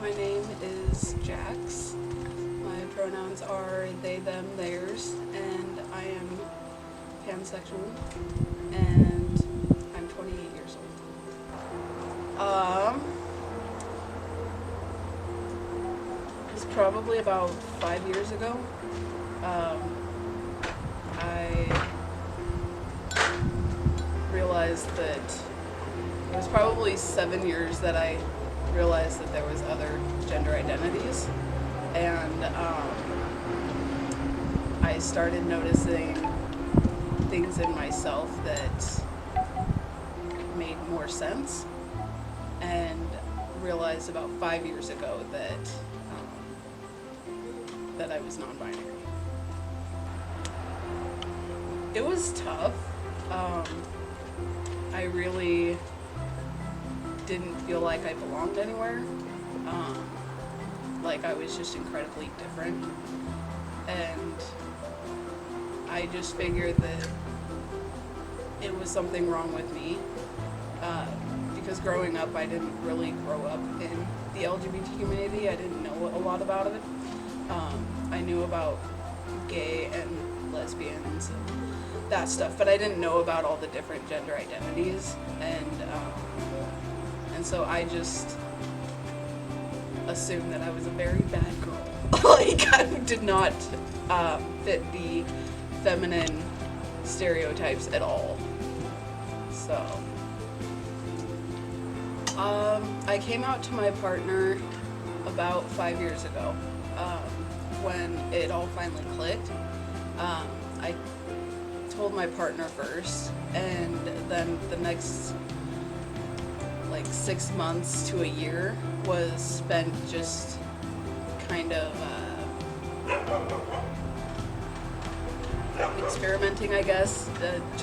My name is Jax. My pronouns are they, them, theirs, and I am pansexual, and I'm 28 years old. It's probably about 5 years ago. I realized that it was probably 7 years that I realized that there was other gender identities, and I started noticing things in myself that made more sense, and realized about 5 years ago that I was non-binary. It was tough. I really didn't feel like I belonged anywhere. Like I was just incredibly different. And I just figured that it was something wrong with me. Because growing up, I didn't really grow up in the LGBT community. I didn't know a lot about it. I knew about gay and lesbians and that stuff, but I didn't know about all the different gender identities, and so I just assumed that I was a very bad girl. Like I did not fit the feminine stereotypes at all. So I came out to my partner about 5 years ago, when it all finally clicked. I told my partner first, and then the next like 6 months to a year was spent just kind of experimenting, I guess,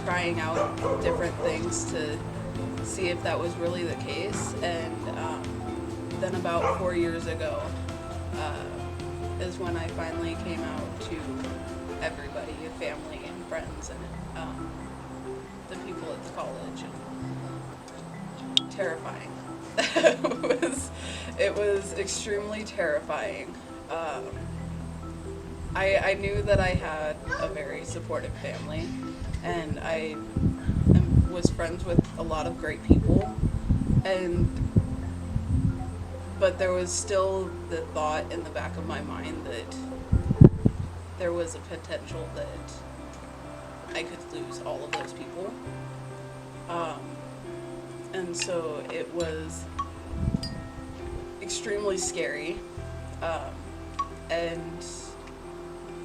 trying out different things to see if that was really the case. And then about 4 years ago is when I finally came out to everybody, family and friends, and the people at the college. And terrifying. It was extremely terrifying. I knew that I had a very supportive family, and I was friends with a lot of great people, but there was still the thought in the back of my mind that there was a potential that I could lose all of those people. And so it was extremely scary. And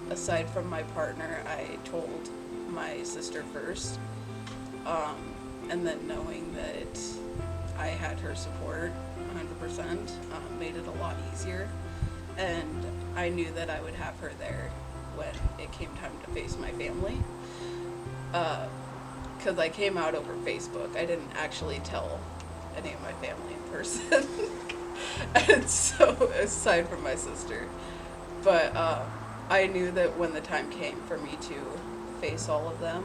aside from my partner, I told my sister first. And then knowing that I had her support 100% made it a lot easier. And I knew that I would have her there when it came time to face my family. Because I came out over Facebook. I didn't actually tell any of my family in person. And so, aside from my sister. But I knew that when the time came for me to face all of them,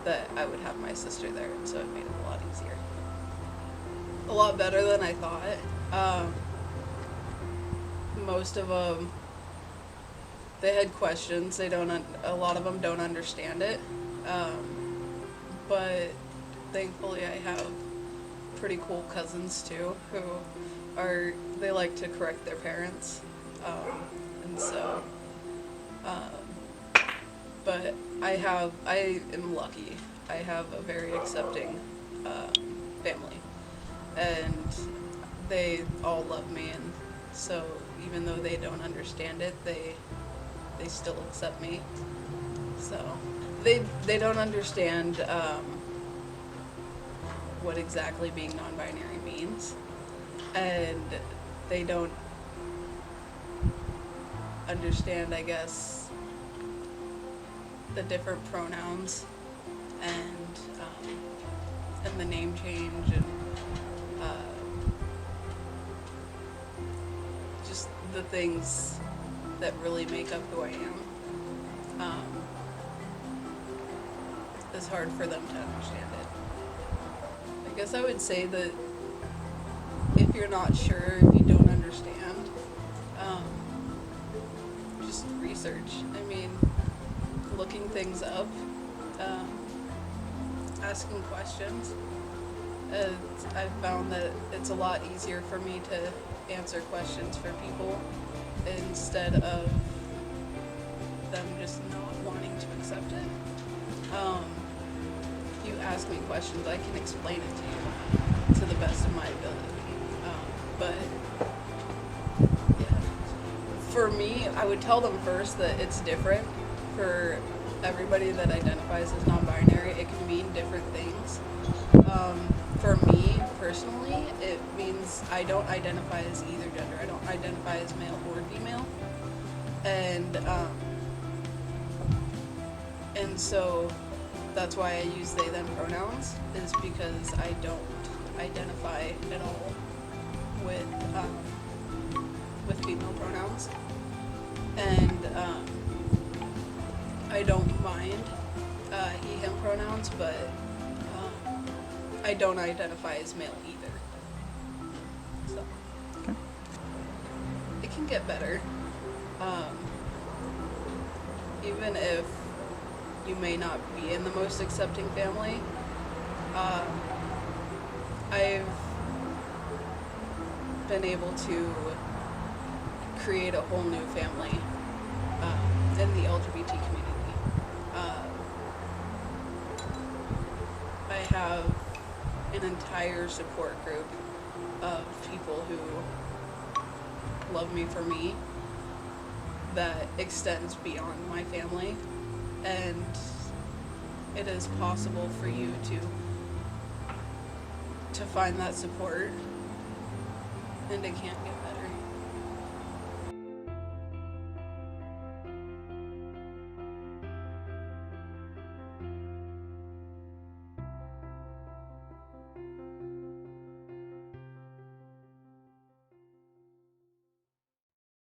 that I would have my sister there, and so it made it a lot easier. A lot better than I thought. Most of them, they had questions. A lot of them don't understand it. But thankfully I have pretty cool cousins too, they like to correct their parents. And so, but I am lucky. I have a very accepting family, and they all love me, and so even though they don't understand it, they still accept me. So they don't understand what exactly being non-binary means, and they don't understand, I guess, the different pronouns and the name change, and just the things that really make up who I am. It's hard for them to understand it. I guess I would say that if you're not sure, if you don't understand, things up, asking questions. I've found that it's a lot easier for me to answer questions for people instead of them just not wanting to accept it. If you ask me questions, I can explain it to you to the best of my ability. But yeah, for me, I would tell them first that it's different for everybody that identifies as non-binary. It can mean different things. For me, personally, it means I don't identify as either gender. I don't identify as male or female. And so that's why I use they, them pronouns, is because I don't identify at all with female pronouns. And I don't mind he, him pronouns, but I don't identify as male either. So Okay. it can get better. Even if you may not be in the most accepting family, I've been able to create a whole new family in the LGBT community. I have an entire support group of people who love me for me that extends beyond my family, and it is possible for you to find that support, and it can get better.